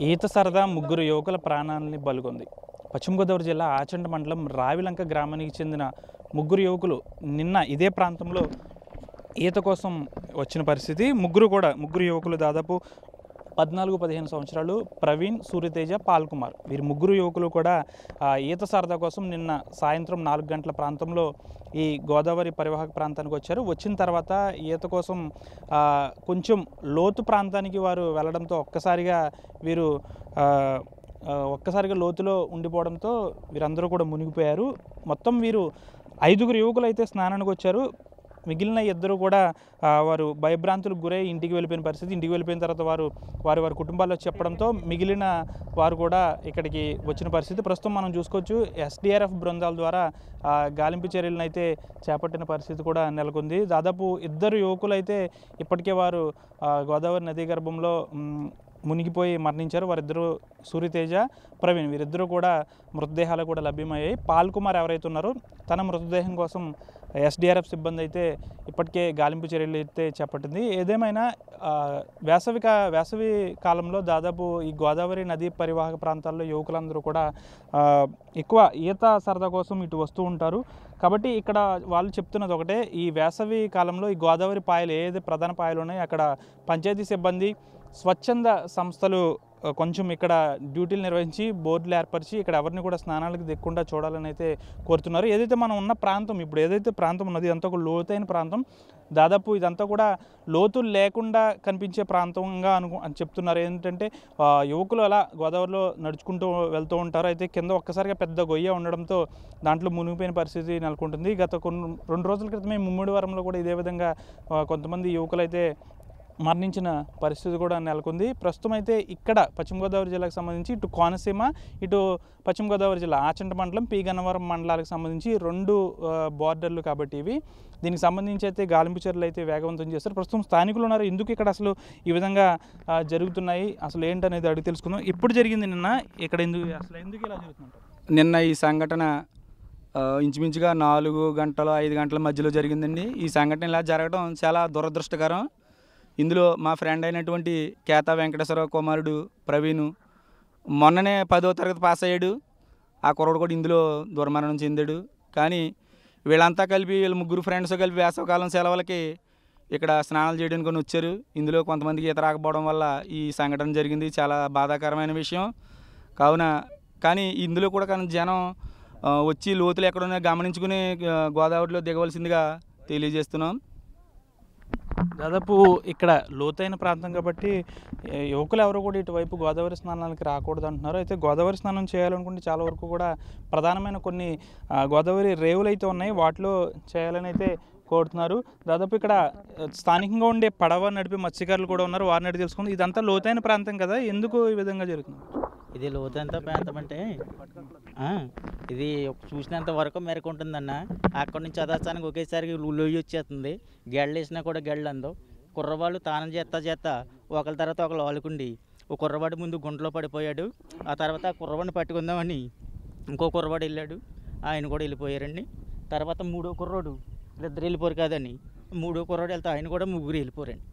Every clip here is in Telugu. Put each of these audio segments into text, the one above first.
ఈత సరదా ముగ్గురు యువకుల ప్రాణాలని బలిగొంది. పశ్చిమ గోదావరి జిల్లా ఆచంట మండలం రావిలంక గ్రామానికి చెందిన ముగ్గురు యువకులు నిన్న ఇదే ప్రాంతంలో ఈత కోసం వచ్చిన పరిస్థితి. ముగ్గురు యువకులు దాదాపు 14-15 సంవత్సరాలు. ప్రవీణ్, సూర్యతేజ, పాల్కుమార్. వీరు ముగ్గురు యువకులు కూడా ఈత సరదా కోసం నిన్న సాయంత్రం 4 గంటల ప్రాంతంలో ఈ గోదావరి పరివాహక ప్రాంతానికి వచ్చారు. వచ్చిన తర్వాత ఈత కోసం కొంచెం లోతు ప్రాంతానికి వారు వెళ్ళడంతో ఒక్కసారిగా లోతులో ఉండిపోవడంతో వీరందరూ కూడా మునిగిపోయారు. మొత్తం వీరు 5 యువకులు అయితే స్నానానికి వచ్చారు. మిగిలిన ఇద్దరు కూడా వారు భయభ్రాంతులకు గురై ఇంటికి వెళ్ళిపోయిన పరిస్థితి. ఇంటికి వెళ్ళిపోయిన తర్వాత వారి కుటుంబాల్లో చెప్పడంతో మిగిలిన వారు కూడా ఇక్కడికి వచ్చిన పరిస్థితి. ప్రస్తుతం మనం చూసుకోవచ్చు, ఎస్డిఆర్ఎఫ్ బృందాల ద్వారా గాలింపు చర్యలను అయితే చేపట్టిన పరిస్థితి కూడా నెలకొంది. దాదాపు 2 యువకులు అయితే ఇప్పటికే వారు గోదావరి నదీ గర్భంలో మునిగిపోయి మరణించారు. వారిద్దరూ సూర్యతేజ, ప్రవీణ్. వీరిద్దరూ కూడా మృతదేహాలు కూడా లభ్యమయ్యాయి. పాల్కుమార్ ఎవరైతే ఉన్నారో తన మృతదేహం కోసం ఎస్డిఆర్ఎఫ్ సిబ్బంది అయితే ఇప్పటికే గాలింపు చర్యలు అయితే చేపట్టింది. ఏదేమైనా వేసవి కాలంలో దాదాపు ఈ గోదావరి నదీ పరివాహక ప్రాంతాల్లో యువకులందరూ కూడా ఎక్కువ ఈత సరదా కోసం ఇటు వస్తూ ఉంటారు. కాబట్టి ఇక్కడ వాళ్ళు చెప్తున్నది ఒకటే, ఈ వేసవి కాలంలో ఈ గోదావరి పాయలు ఏదైతే ప్రధాన పాయలు ఉన్నాయో అక్కడ పంచాయతీ సిబ్బంది, స్వచ్ఛంద సంస్థలు కొంచెం ఇక్కడ డ్యూటీలు నిర్వహించి బోర్డులు ఏర్పరిచి ఇక్కడ ఎవరిని కూడా స్నానాలకు దిక్కుండా చూడాలని అయితే కోరుతున్నారు. ఏదైతే మనం ఉన్న ప్రాంతం, ఇప్పుడు ఏదైతే ప్రాంతం ఉన్నది ఇదంతా ఒక లోతైన ప్రాంతం. దాదాపు ఇదంతా కూడా లోతులు లేకుండా కనిపించే ప్రాంతంగా అని చెప్తున్నారు. ఏంటంటే యువకులు అలా గోదావరిలో నడుచుకుంటూ వెళ్తూ ఉంటారు. అయితే కింద ఒక్కసారిగా పెద్ద గొయ్య ఉండడంతో దాంట్లో మునిగిపోయిన పరిస్థితి నెలకొంటుంది. గత 2 రోజుల క్రితమే ముమ్మిడివరంలో కూడా ఇదే విధంగా కొంతమంది యువకులు అయితే మరణించిన పరిస్థితి కూడా నెలకొంది. ప్రస్తుతం అయితే ఇక్కడ పశ్చిమ గోదావరి జిల్లాకు సంబంధించి ఇటు కోనసీమ, ఇటు పశ్చిమ గోదావరి జిల్లా ఆచంట మండలం, పి గన్నవరం మండలాలకు సంబంధించి 2 బోర్డర్లు కాబట్టి ఇవి. దీనికి సంబంధించి అయితే గాలింపు చర్యలు అయితే వేగవంతం చేస్తారు. ప్రస్తుతం స్థానికులు ఉన్నారు. ఎందుకు ఇక్కడ అసలు ఈ విధంగా జరుగుతున్నాయి, అసలు ఏంటనేది అడిగి తెలుసుకుందాం. ఎప్పుడు జరిగింది నిన్న ఇక్కడ, ఎందుకు ఇలా జరుగుతుంది? నిన్న ఈ సంఘటన ఇంచుమించుగా 4 గంటలు 5 గంటల మధ్యలో జరిగిందండి. ఈ సంఘటన ఇలా జరగడం చాలా దురదృష్టకరం. ఇందులో మా ఫ్రెండ్ అయినటువంటి కేతా వెంకటేశ్వరరావు కుమారుడు ప్రవీణ్ మొన్ననే 10వ తరగతి పాస్ అయ్యాడు. ఆ కుర్రోడు కూడా ఇందులో దుర్మరణం చెందాడు. కానీ వీళ్ళ ముగ్గురు ఫ్రెండ్స్ కలిపి వేసవకాలం సెలవులకి ఇక్కడ స్నానాలు చేయడానికి వచ్చారు. ఇందులో కొంతమందికి ఈత రాకపోవడం వల్ల ఈ సంఘటన జరిగింది. చాలా బాధాకరమైన విషయం. కానీ ఇందులో కూడా జనం వచ్చి లోతులు ఎక్కడున్నా గమనించుకుని గోదావరిలో దిగవలసిందిగా తెలియజేస్తున్నాం. దాదాపు ఇక్కడ లోతైన ప్రాంతం కాబట్టి యువకులు ఎవరు కూడా ఇటువైపు గోదావరి స్నానానికి రాకూడదు అంటున్నారు. అయితే గోదావరి స్నానం చేయాలనుకుంటే చాలా వరకు కూడా ప్రధానమైన కొన్ని గోదావరి రేవులు అయితే ఉన్నాయి, వాటిలో చేయాలని అయితే కోరుతున్నారు. దాదాపు ఇక్కడ స్థానికంగా ఉండే పడవ నడిపే మత్స్యకారులు కూడా ఉన్నారు. వారిని అడిగి తెలుసుకుంది. ఇదంతా లోతైన ప్రాంతం కదా, ఎందుకు ఈ విధంగా జరుగుతుంది? ఇది లోతైన ప్రాంతం అంటే ఇది చూసినంత వరకు మెరకు ఉంటుందన్న. అక్కడి నుంచి చదవడానికి ఒకేసారికి లొయ్యి వచ్చేస్తుంది. గెళ్ళు వేసినా కూడా గెళ్ళు అందు. కుర్రవాళ్ళు తానం చేస్తా ఒకరి తర్వాత ఒకరు ఆలుకుండి ఒక కుర్రవాడు ముందు గుంటలో పడిపోయాడు. ఆ తర్వాత ఆ కుర్రవాడిని పట్టుకుందామని ఇంకో కుర్రవాడు వెళ్ళాడు, ఆయన కూడా వెళ్ళిపోయారండి. తర్వాత 3వ కుర్రోడు, 2 వెళ్ళిపోరు కాదని 3వ కుర్రోడు వెళ్తే ఆయన కూడా 3 వెళ్ళిపోరండి.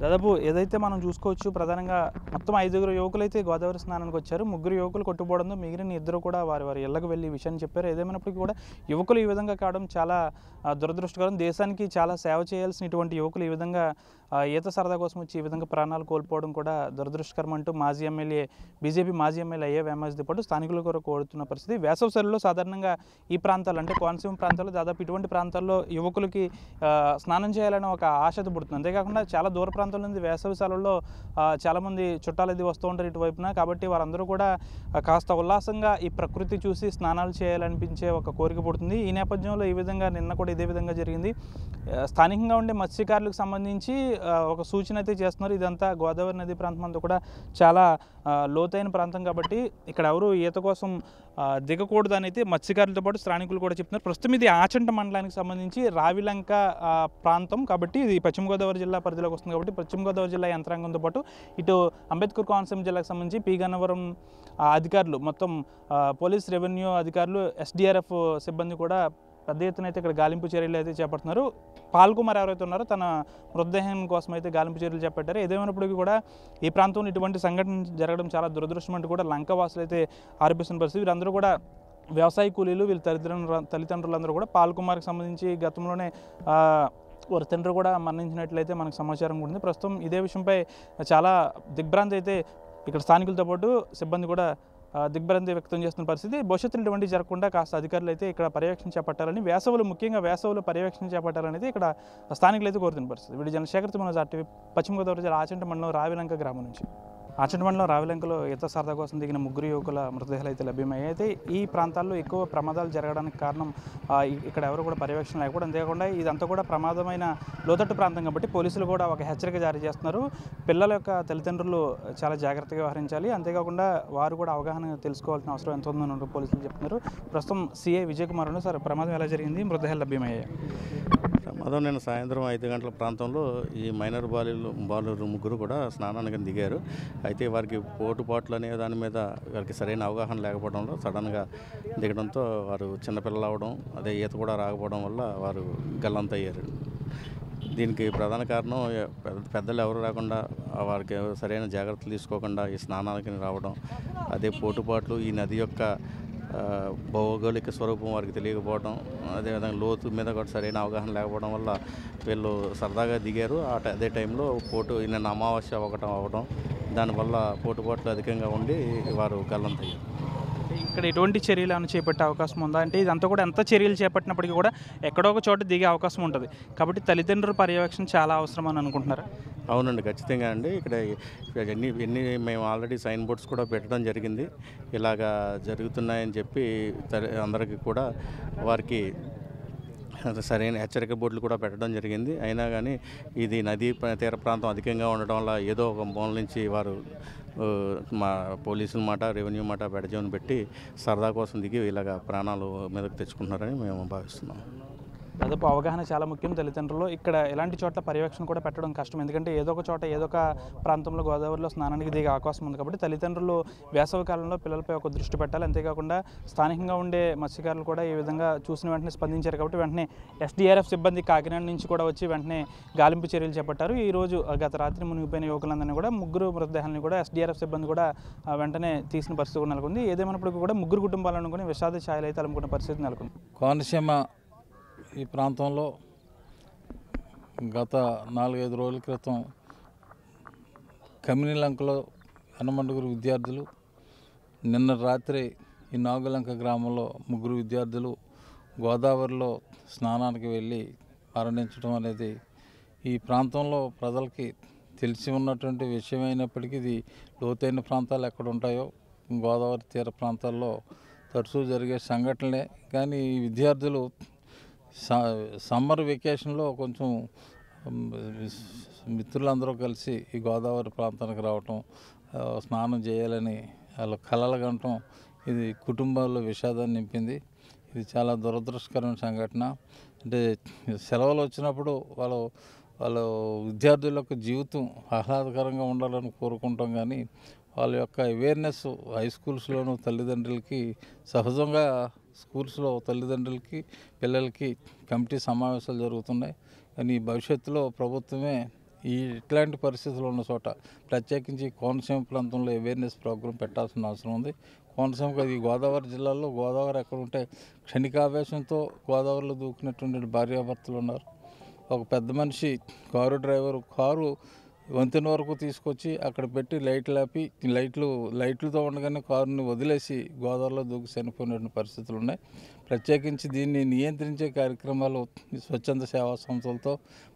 దాదాపు ఏదైతే మనం చూసుకోవచ్చు, ప్రధానంగా మొత్తం 5 యువకులు అయితే గోదావరి స్నానానికి వచ్చారు. 3 యువకులు కొట్టుపోవడంతో మిగిలిన 2 కూడా వారి ఇళ్లకు వెళ్ళి ఈ విషయాన్ని చెప్పారు. ఏదేమైనప్పటికీ కూడా యువకులు ఈ విధంగా కావడం చాలా దురదృష్టకరం. దేశానికి చాలా సేవ చేయాల్సిన ఇటువంటి యువకులు ఈ విధంగా ఈత సరదా కోసం వచ్చి ఈ విధంగా ప్రాణాలు కోల్పోవడం కూడా దురదృష్టకరం అంటూ బీజేపీ మాజీ ఎమ్మెల్యే అయ్యే వేమస్తో పాటు స్థానికులు కూడా కోరుతున్న పరిస్థితి. వేసవి సెలవుల్లో సాధారణంగా ఈ ప్రాంతాలు అంటే కోనసీమ ప్రాంతాల్లో దాదాపు ఇటువంటి ప్రాంతాల్లో యువకులకి స్నానం చేయాలని ఒక ఆశతో పుడుతుంది. అంతేకాకుండా చాలా దూర ప్రాంతాల నుంచి వేసవి సెలవుల్లో చాలామంది చుట్టాలు అది వస్తూ ఉంటారు ఇటువైపున. కాబట్టి వారందరూ కూడా కాస్త ఉల్లాసంగా ఈ ప్రకృతి చూసి స్నానాలు చేయాలనిపించే ఒక కోరిక పుడుతుంది. ఈ నేపథ్యంలో ఈ విధంగా నిన్న కూడా ఇదే విధంగా జరిగింది. స్థానికంగా ఉండే మత్స్యకారులకు సంబంధించి ఒక సూచన అయితే చేస్తున్నారు. ఇదంతా గోదావరి నది ప్రాంతం అంతా కూడా చాలా లోతైన ప్రాంతం కాబట్టి ఇక్కడ ఎవరు ఈత కోసం దిగకూడదు అని అయితే మత్స్యకారులతో పాటు స్థానికులు కూడా చెప్తున్నారు. ప్రస్తుతం ఇది ఆచంట మండలానికి సంబంధించి రావిలంక ప్రాంతం కాబట్టి ఇది పశ్చిమ గోదావరి జిల్లా పరిధిలోకి వస్తుంది. కాబట్టి పశ్చిమ గోదావరి జిల్లా యంత్రాంగంతో పాటు ఇటు అంబేద్కర్ కోనసీమ జిల్లాకు సంబంధించి పి గన్నవరం అధికారులు, మొత్తం పోలీస్ రెవెన్యూ అధికారులు, ఎస్డిఆర్ఎఫ్ సిబ్బంది కూడా పెద్ద ఎత్తున అయితే ఇక్కడ గాలింపు చర్యలు అయితే చేపడుతున్నారు. పాల్ కుమార్ ఎవరైతే ఉన్నారో తన మృతదేహం కోసం అయితే గాలింపు చర్యలు చేపట్టారు. ఏదేమైనప్పటికీ కూడా ఈ ప్రాంతంలో ఇటువంటి సంఘటన జరగడం చాలా దురదృష్టం అంటూ కూడా లంక వాసులు అయితే ఆరోపిస్తున్న పరిస్థితి. వీరందరూ కూడా వ్యవసాయ కూలీలు. వీళ్ళ తల్లిదండ్రులందరూ కూడా పాల్ కుమార్కి సంబంధించి గతంలోనే వారి తండ్రి కూడా మరణించినట్లయితే మనకు సమాచారం ఉంది. ప్రస్తుతం ఇదే విషయంపై చాలా దిగ్భ్రాంతి అయితే ఇక్కడ స్థానికులతో పాటు సిబ్బంది కూడా దిగ్భ్రాంతి వ్యక్తం చేస్తున్న పరిస్థితి. భవిష్యత్తులో ఇటువంటివి జరగకుండా కాస్త అధికారులు అయితే ఇక్కడ పర్యవేక్షణ చేపట్టాలని, ముఖ్యంగా వేసవులు పర్యవేక్షణ చేపట్టాలనేది ఇక్కడ స్థానికులు అయితే కోరుతున్న పరిస్థితి. వీడి చంద్రశేఖర్ మనోజ్ RTV, పశ్చిమ గోదావరి జిల్లా ఆచంట మండలం రావిలంక గ్రామం నుంచి. ఆచంట మండలం రావిలంకలో ఈత సరదా కోసం దిగిన 3 యువకుల మృతదేహాలు అయితే లభ్యమయ్యాయి. అయితే ఈ ప్రాంతాల్లో ఎక్కువ ప్రమాదాలు జరగడానికి కారణం ఇక్కడ ఎవరు కూడా పర్యవేక్షణ లేకపోవడం. అంతేకాకుండా ఇదంతా కూడా ప్రమాదమైన లోతట్టు ప్రాంతం కాబట్టి పోలీసులు కూడా ఒక హెచ్చరిక జారీ చేస్తున్నారు. పిల్లల యొక్క తల్లిదండ్రులు చాలా జాగ్రత్తగా వ్యవహరించాలి. అంతేకాకుండా వారు కూడా అవగాహన తెలుసుకోవాల్సిన అవసరం ఎంత ఉందని పోలీసులు చెప్తున్నారు. ప్రస్తుతం CI విజయ్ కుమార్ ఉన్నారు. సార్, ప్రమాదం ఎలా జరిగింది? మృతదేహాలు లభ్యమయ్యాయి? ప్రమాదం నిన్న సాయంత్రం 5 గంటల ప్రాంతంలో ఈ మైనర్ బాలురు 3 కూడా స్నానానికి దిగారు. అయితే వారికి పోటుపాట్లు అనే దాని మీద వారికి సరైన అవగాహన లేకపోవడంలో సడన్గా దిగడంతో వారు చిన్నపిల్లలు అవ్వడం, అదే ఈత కూడా రాకపోవడం వల్ల వారు గల్లంతయ్యారు. దీనికి ప్రధాన కారణం పెద్దలు ఎవరు రాకుండా వారికి సరైన జాగ్రత్తలు తీసుకోకుండా ఈ స్నానానికి రావడం, అదే పోటుపాట్లు, ఈ నది యొక్క భౌగోళిక స్వరూపం వారికి తెలియకపోవడం, అదేవిధంగా లోతు మీద కూడా సరైన అవగాహన లేకపోవడం వల్ల వీళ్ళు సరదాగా దిగారు. అదే టైంలో నిన్న అమావాస్య అవ్వడం, దానివల్ల పోటుపాట్లు అధికంగా ఉండి వారు గల్లంతయ్యారు. ఇక్కడ ఎటువంటి చర్యలు ఏమైనా చేపట్టే అవకాశం ఉందా? అంటే ఇదంతా కూడా ఎంత చర్యలు చేపట్టినప్పటికీ కూడా ఎక్కడో ఒక చోట దిగే అవకాశం ఉంటుంది కాబట్టి తల్లిదండ్రుల పర్యవేక్షణ చాలా అవసరం అని అనుకుంటున్నారా? అవునండి, ఖచ్చితంగా అండి. ఇక్కడ ఎన్ని మేము ఆల్రెడీ సైన్ బోర్డ్స్ కూడా పెట్టడం జరిగింది. ఇలాగా జరుగుతున్నాయని చెప్పి అందరికీ కూడా వారికి సరైన హెచ్చరిక బోర్డులు కూడా పెట్టడం జరిగింది. అయినా కానీ ఇది నదీ తీర ప్రాంతం అధికంగా ఉండడం వల్ల ఏదో ఒక మూల నుంచి వారు మా పోలీసుల మాట, రెవెన్యూ మాట బెడజోని పెట్టి సరదా కోసం దిగి ఇలాగ ప్రాణాలు మీదకు తెచ్చుకుంటున్నారని మేము భావిస్తున్నాం. దాదాపు అవగాహన చాలా ముఖ్యం తల్లిదండ్రులు. ఇక్కడ ఎలాంటి చోట్ల పర్యవేక్షణ కూడా పెట్టడం కష్టం. ఎందుకంటే ఏదో ఒక చోట ఏదో ఒక ప్రాంతంలో గోదావరిలో స్నానానికి దిగే అవకాశం ఉంది కాబట్టి తల్లిదండ్రులు వేసవి కాలంలో పిల్లలపై ఒక దృష్టి పెట్టాలి. అంతేకాకుండా స్థానికంగా ఉండే మత్స్యకారులు కూడా ఈ విధంగా చూసిన వెంటనే స్పందించారు కాబట్టి వెంటనే SDRF సిబ్బంది కాకినాడ నుంచి కూడా వచ్చి వెంటనే గాలింపు చర్యలు చేపట్టారు. ఈరోజు గత రాత్రి మునిగిపోయిన యువకులందరినీ కూడా 3 మృతదేహాలను కూడా SDRF సిబ్బంది కూడా వెంటనే తీసిన పరిస్థితి కూడా నెలకొంది. ఏదేమైనప్పటికీ కూడా 3 కుటుంబాలను కూడా విషాద ఛాయలు అయితే అలుముకున్న పరిస్థితి నెలకొంది. కోనసీమ ఈ ప్రాంతంలో గత 4-5 రోజుల క్రితం కమినిలంకలో 8 విద్యార్థులు, నిన్న రాత్రి ఈ నాగులంక గ్రామంలో 3 విద్యార్థులు గోదావరిలో స్నానానికి వెళ్ళి మరణించడం అనేది ఈ ప్రాంతంలో ప్రజలకి తెలిసి ఉన్నటువంటి విషయం అయినప్పటికీ ఇది లోతైన ప్రాంతాలు ఎక్కడ ఉంటాయో గోదావరి తీర ప్రాంతాల్లో తరచూ జరిగే సంఘటనలే. కానీ ఈ విద్యార్థులు సమ్మర్ వెకేషన్లో కొంచెం మిత్రులందరూ కలిసి ఈ గోదావరి ప్రాంతానికి రావటం, స్నానం చేయాలని వాళ్ళ కలలు కనటం ఇది కుటుంబాల్లో విషాదాన్ని నింపింది. ఇది చాలా దురదృష్టకరమైన సంఘటన. అంటే సెలవులు వచ్చినప్పుడు వాళ్ళ విద్యార్థుల యొక్క జీవితం ఆహ్లాదకరంగా ఉండాలని కోరుకుంటాం. కానీ వాళ్ళ యొక్క అవేర్నెస్ హై స్కూల్స్లోనూ తల్లిదండ్రులకి సహజంగా స్కూల్స్లో తల్లిదండ్రులకి పిల్లలకి కమిటీ సమావేశాలు జరుగుతున్నాయి. కానీ భవిష్యత్తులో ప్రభుత్వమే ఇట్లాంటి పరిస్థితులు ఉన్న చోట ప్రత్యేకించి కోనసీమ ప్రాంతంలో అవేర్నెస్ ప్రోగ్రాం పెట్టాల్సిన అవసరం ఉంది. కోనసీమ ఈ గోదావరి జిల్లాలో గోదావరి ఎక్కడ ఉంటే క్షణికావేశంతో గోదావరిలో దూకినటువంటి భార్యాభర్తలు ఉన్నారు. ఒక పెద్ద మనిషి కారు డ్రైవరు కారు వంతెన వరకు తీసుకొచ్చి అక్కడ పెట్టి లైట్లు ఆపి లైట్లతో ఉండగానే కారుని వదిలేసి గోదావరిలో దూకి చనిపోయిన పరిస్థితులు ఉన్నాయి. ప్రత్యేకించి దీన్ని నియంత్రించే కార్యక్రమాలు స్వచ్ఛంద సేవా సంస్థలతో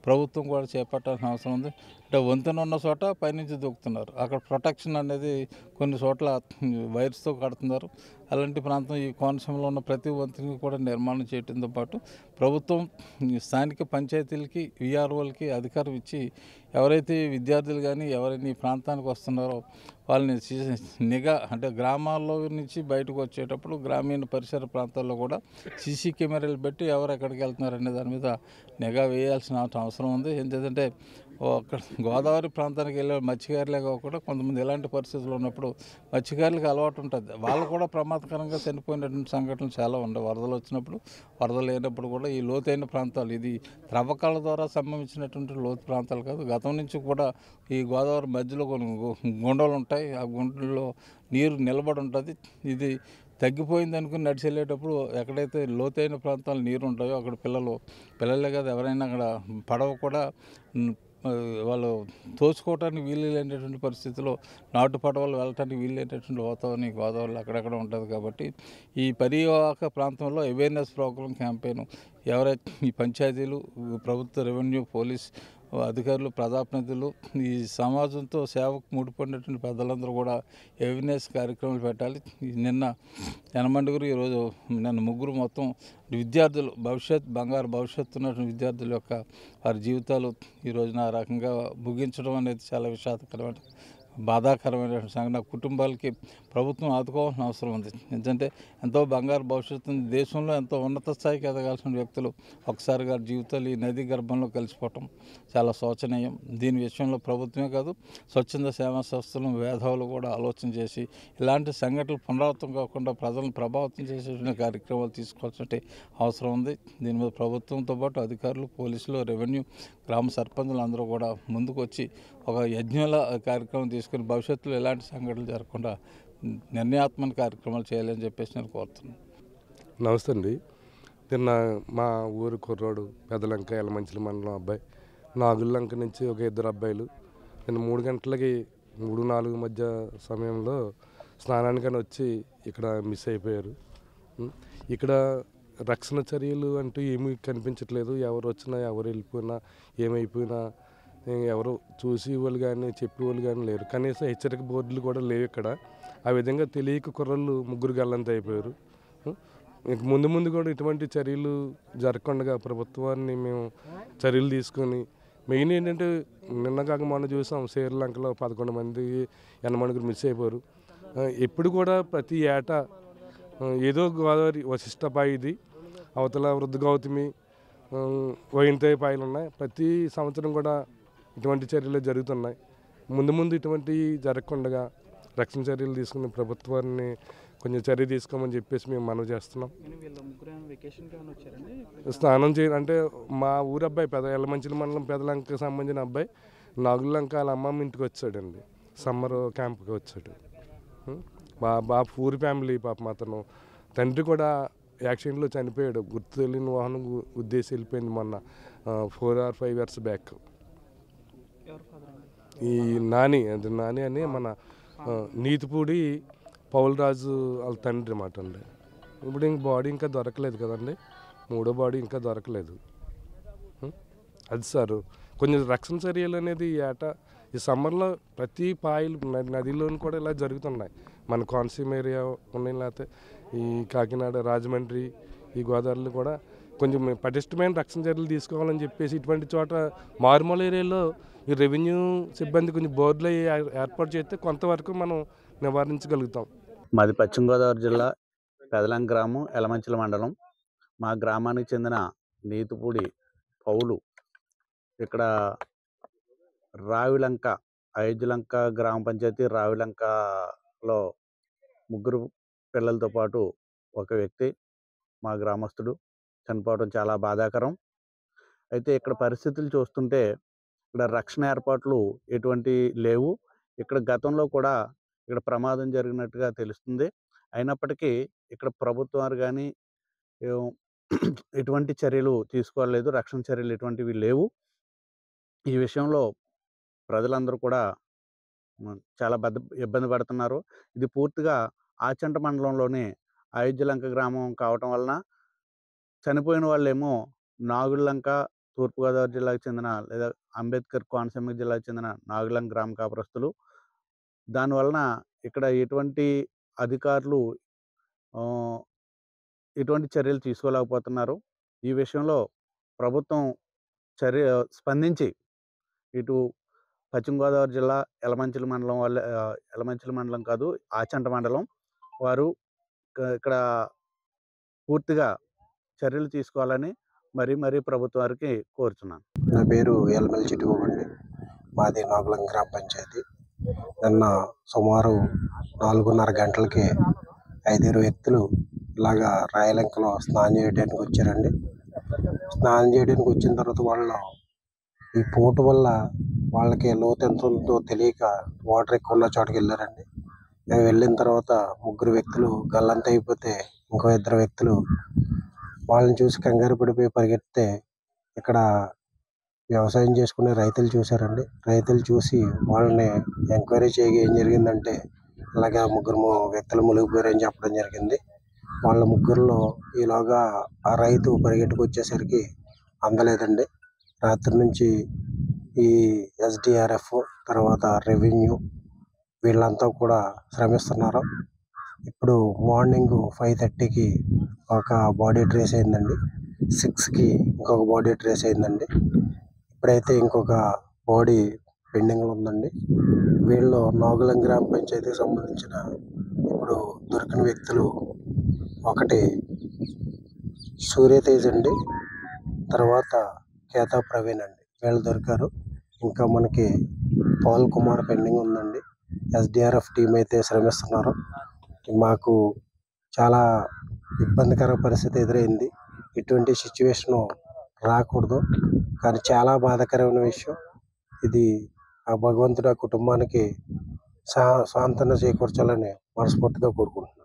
ప్రభుత్వం కూడా చేపట్టాల్సిన అవసరం ఉంది. అంటే వంతెన ఉన్న చోట పైనుంచి దూకుతున్నారు, అక్కడ ప్రొటెక్షన్ అనేది కొన్ని చోట్ల వైర్స్తో కడుతున్నారు. అలాంటి ప్రాంతం ఈ కోనసీమలో ఉన్న ప్రతి వంతెనకి కూడా నిర్మాణం చేయడంతో పాటు ప్రభుత్వం స్థానిక పంచాయతీలకి VROలకి అధికారం ఇచ్చి ఎవరైతే విద్యార్థులు కానీ ఎవరైనా ఈ ప్రాంతానికి వస్తున్నారో వాళ్ళని నిఘా అంటే గ్రామాల్లో నుంచి బయటకు వచ్చేటప్పుడు గ్రామీణ పరిసర ప్రాంతాల్లో కూడా CC కెమెరాలు పెట్టి ఎవరు ఎక్కడికి వెళ్తున్నారనే దాని మీద నిఘా వేయాల్సిన అవసరం ఉంది. ఎందుకంటే అక్కడ గోదావరి ప్రాంతానికి వెళ్ళే మత్స్యకారులే కాకుండా కొంతమంది ఇలాంటి పరిస్థితులు ఉన్నప్పుడు మత్స్యకారులకు అలవాటు ఉంటుంది, వాళ్ళు కూడా ప్రమాదకరంగా చనిపోయినటువంటి సంఘటనలు చాలా ఉన్నాయి. వరదలు వచ్చినప్పుడు, వరదలు లేనప్పుడు కూడా ఈ లోతైన ప్రాంతాలు, ఇది త్రవ్వకాల ద్వారా సంభవించినటువంటి లోతు ప్రాంతాలు కాదు. గతం నుంచి కూడా ఈ గోదావరి మధ్యలో కొన్ని గుండలు ఉంటాయి, ఆ గుండెల్లో నీరు నిలబడి ఉంటుంది. ఇది తగ్గిపోయింది అనుకుని నడిచి వెళ్ళేటప్పుడు ఎక్కడైతే లోతైన ప్రాంతాలు నీరు ఉంటాయో అక్కడ పిల్లలే కాదు ఎవరైనా అక్కడ పడవ కూడా వాళ్ళు తోచుకోవటానికి వీలు లేనటువంటి పరిస్థితిలో నాటు పడవలు వెళ్ళటానికి వీలు లేనటువంటి వాతావరణం ఈ గోదావరిలో అక్కడక్కడ ఉంటుంది. కాబట్టి ఈ పరివాహక ప్రాంతంలో అవేర్నెస్ ప్రోగ్రామ్ క్యాంపెయిన్ ఎవరైతే ఈ పంచాయతీలు, ప్రభుత్వ రెవెన్యూ, పోలీస్ అధికారులు, ప్రజాప్రతినిధులు, ఈ సమాజంతో సేవకు ముడిపడినటువంటి పెద్దలందరూ కూడా అవేర్నెస్ కార్యక్రమాలు పెట్టాలి. నిన్న యనమండుగురు, ఈరోజు నిన్న ముగ్గురు, మొత్తం విద్యార్థులు బంగారు భవిష్యత్తు ఉన్నటువంటి విద్యార్థుల యొక్క వారి జీవితాలు ఈ రోజున ఆ రకంగా ముగించడం అనేది చాలా విషాదకరమైన, బాధాకరమైన సంఘటన. కుటుంబాలకి ప్రభుత్వం ఆదుకోవాల్సిన అవసరం ఉంది. ఎందుకంటే ఎంతో బంగారు భవిష్యత్తు ఉంది. దేశంలో ఎంతో ఉన్నత స్థాయికి ఎదగాల్సిన వ్యక్తులు ఒకసారిగా జీవితాలు ఈ నదీ గర్భంలో కలిసిపోవటం చాలా శోచనీయం. దీని విషయంలో ప్రభుత్వమే కాదు, స్వచ్ఛంద సేవా సంస్థలు, మేధావులు కూడా ఆలోచన చేసి ఇలాంటి సంఘటనలు పునరావృతం కాకుండా ప్రజలను ప్రభావితం చేసేటువంటి కార్యక్రమాలు తీసుకోవాల్సిన అవసరం ఉంది. దీని మీద ప్రభుత్వంతో పాటు అధికారులు, పోలీసులు, రెవెన్యూ, గ్రామ సర్పంచులు అందరూ కూడా ముందుకు వచ్చి ఒక యజ్ఞంల కార్యక్రమం తీసుకుని భవిష్యత్తులో ఎలాంటి సంఘటనలు జరగకుండా నిర్ణయాత్మక కార్యక్రమాలు చేయాలని చెప్పేసి నేను కోరుతున్నాను. నమస్తే అండి. నిన్న మా ఊరు కుర్రోడు పెదలంక యలమంచిలి మండలం అబ్బాయి, నాగుల్లంక నుంచి ఒక 2 అబ్బాయిలు నిన్న 3 గంటలకి 3-4 మధ్య సమయంలో స్నానానికని వచ్చి ఇక్కడ మిస్ అయిపోయారు. ఇక్కడ రక్షణ చర్యలు అంటూ ఏమీ కనిపించట్లేదు. ఎవరు వచ్చినా, ఎవరు వెళ్ళిపోయినా, ఏమైపోయినా ఎవరు చూసి వాళ్ళు కానీ చెప్పేవాళ్ళు కానీ లేరు. కనీసం హెచ్చరిక బోర్డులు కూడా లేవు ఇక్కడ. ఆ విధంగా తెలియక కుర్రలు 3 గల్లంత అయిపోయారు. ఇంక ముందు కూడా ఇటువంటి చర్యలు జరగకుండా ప్రభుత్వాన్ని మేము చర్యలు తీసుకొని, మెయిన్ ఏంటంటే నిన్న కాక మొన్న చూసాం శ్రీలంకలో 11 మంది యనమడుగురు మిస్ అయిపోయారు. ఎప్పుడు కూడా ప్రతి ఏటా ఏదో గోదావరి వశిష్టపాయి, ఇది అవతల వృద్ధ గౌతమి, వైంతయ్య పాయలు ఉన్నాయి. ప్రతి సంవత్సరం కూడా ఇటువంటి చర్యలు జరుగుతున్నాయి. ముందు ఇటువంటి జరగకుండా రక్షణ చర్యలు తీసుకుని ప్రభుత్వాన్ని కొంచెం చర్య తీసుకోమని చెప్పేసి మేము మనవి చేస్తున్నాం. స్నానం అంటే మా ఊరు అబ్బాయి యలమంచిలి మండలం పెదలంకకి సంబంధించిన అబ్బాయి నాగులంక వాళ్ళ అమ్మమ్మ ఇంటికి వచ్చాడండి. సమ్మర్ క్యాంప్కి వచ్చాడు. బాబా ఊరి ఫ్యామిలీ పాపం. అతను తండ్రి కూడా యాక్సిడెంట్లో చనిపోయాడు. గుర్తు తెలియని వాహనం ఉద్దేశం వెళ్ళిపోయింది మొన్న 4 or 5 years బ్యాక్. ఈ నాని అని మన నీతిపూడి పౌలరాజు వాళ్ళ తండ్రి మాట అండి. ఇప్పుడు ఇంక బాడీ ఇంకా దొరకలేదు కదండి, 3వ బాడీ ఇంకా దొరకలేదు. అది సార్ కొంచెం రక్షణ చర్యలు అనేది ఈ సమ్మర్లో ప్రతి పాయలు నదిలోని కూడా ఇలా జరుగుతున్నాయి. మన కోనసీమ ఏరియా ఉన్నాయి, లేకపోతే ఈ కాకినాడ, రాజమండ్రి, ఈ గోదావరిలో కూడా కొంచెం పటిష్టమైన రక్షణ చర్యలు తీసుకోవాలని చెప్పేసి ఇటువంటి చోట మారుమూల ఏరియాలో ఈ రెవెన్యూ సిబ్బంది కొంచెం బోర్డులు ఏర్పాటు చేస్తే కొంతవరకు మనం నివారించగలుగుతాం. మాది పశ్చిమ గోదావరి జిల్లా పెదలంక గ్రామం, యలమంచిలి మండలం. మా గ్రామానికి చెందిన నీతిపూడి పౌలు ఇక్కడ రావిలంక, అయోధ్యలంక గ్రామ పంచాయతీ రావిలంకలో 3 పిల్లలతో పాటు ఒక వ్యక్తి, మా గ్రామస్తుడు చనిపోవడం చాలా బాధాకరం. అయితే ఇక్కడ పరిస్థితులు చూస్తుంటే ఇక్కడ రక్షణ ఏర్పాట్లు ఎటువంటి లేవు. ఇక్కడ గతంలో కూడా ఇక్కడ ప్రమాదం జరిగినట్టుగా తెలుస్తుంది. అయినప్పటికీ ఇక్కడ ప్రభుత్వం వారు కానీ ఎటువంటి చర్యలు తీసుకోలేదు, రక్షణ చర్యలు ఎటువంటివి లేవు. ఈ విషయంలో ప్రజలందరూ కూడా చాలా ఇబ్బంది పడుతున్నారు. ఇది పూర్తిగా ఆచంట మండలంలోని అయోధ్యలంక గ్రామం కావటం వలన చనిపోయిన వాళ్ళేమో నాగుల్లంక, తూర్పుగోదావరి జిల్లాకు చెందిన లేదా అంబేద్కర్ కోనసీమ జిల్లాకు చెందిన నాగులంక గ్రామ కాపురస్తులు. దానివలన ఇక్కడ ఎటువంటి అధికారులు ఎటువంటి చర్యలు తీసుకోలేకపోతున్నారు. ఈ విషయంలో ప్రభుత్వం స్పందించి ఇటు పశ్చిమ గోదావరి జిల్లా యలమంచిలి మండలం యలమంచిలి మండలం కాదు, ఆచంట మండలం వారు ఇక్కడ పూర్తిగా చర్యలు తీసుకోవాలని మరీ ప్రభుత్వం వారికి కోరుతున్నాను. నా పేరు యలమల్లి చిట్టుకోమండి. మాది నాగులం గ్రామ పంచాయతీ. నిన్న సుమారు 4:30 గంటలకి 5 వ్యక్తులు ఇలాగా రాయలంకలో స్నానం చేయడానికి వచ్చారండి. స్నానం చేయడానికి వచ్చిన తర్వాత వాళ్ళు ఈ పోటు వల్ల వాళ్ళకి లోతు ఎంత ఉందో తెలియక వాటర్ ఎక్కువ ఉన్న చోటుకి వెళ్ళారండి. వెళ్ళిన తర్వాత 3 వ్యక్తులు గల్లంత అయిపోతే ఇంకో 2 వ్యక్తులు వాళ్ళని చూసి కంగారు పడిపోయి పరిగెత్తితే ఇక్కడ వ్యవసాయం చేసుకునే రైతులు చూశారండి. రైతులు చూసి వాళ్ళని ఎంక్వైరీ చేయగా ఏం జరిగిందంటే ఇలాగా 3 వ్యక్తులు మునిగిపోయారని చెప్పడం జరిగింది. వాళ్ళ 3లో ఈలోగా ఆ రైతు పరిగెట్టుకు వచ్చేసరికి అందలేదండి. రాత్రి నుంచి ఈ ఎస్డిఆర్ఎఫ్ తర్వాత రెవెన్యూ వీళ్ళంతా కూడా శ్రమిస్తున్నారు. ఇప్పుడు మార్నింగ్ 5:30కి ఒక బాడీ ట్రేస్ అయిందండి. 6కి ఇంకొక బాడీ ట్రేస్ అయిందండి. ఇప్పుడైతే ఇంకొక బాడీ పెండింగ్లో ఉందండి. వీళ్ళు నాగులం గ్రామ పంచాయతీకి సంబంధించిన ఇప్పుడు దొరికిన వ్యక్తులు ఒకటి సూర్యతేజ్ అండి, తర్వాత కేతా ప్రవీణ్ అండి, వీళ్ళు దొరికారు. ఇంకా మనకి పవన్ కుమార్ పెండింగ్ ఉందండి. ఎస్డిఆర్ఎఫ్ టీం అయితే శ్రమిస్తున్నారు. మాకు చాలా ఇబ్బందికర పరిస్థితి ఎదురైంది. ఇటువంటి సిచ్యువేషను రాకూడదు, కానీ చాలా బాధాకరమైన విషయం ఇది. ఆ భగవంతుడు ఆ కుటుంబానికి సాంత్వన చేకూర్చాలని మనస్ఫూర్తిగా కోరుకుంటున్నాను.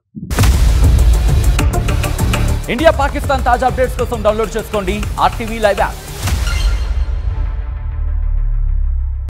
ఇండియా పాకిస్తాన్ తాజా అప్డేట్స్ కోసం డౌన్లోడ్ చేసుకోండి RTV లైవ్ యాప్.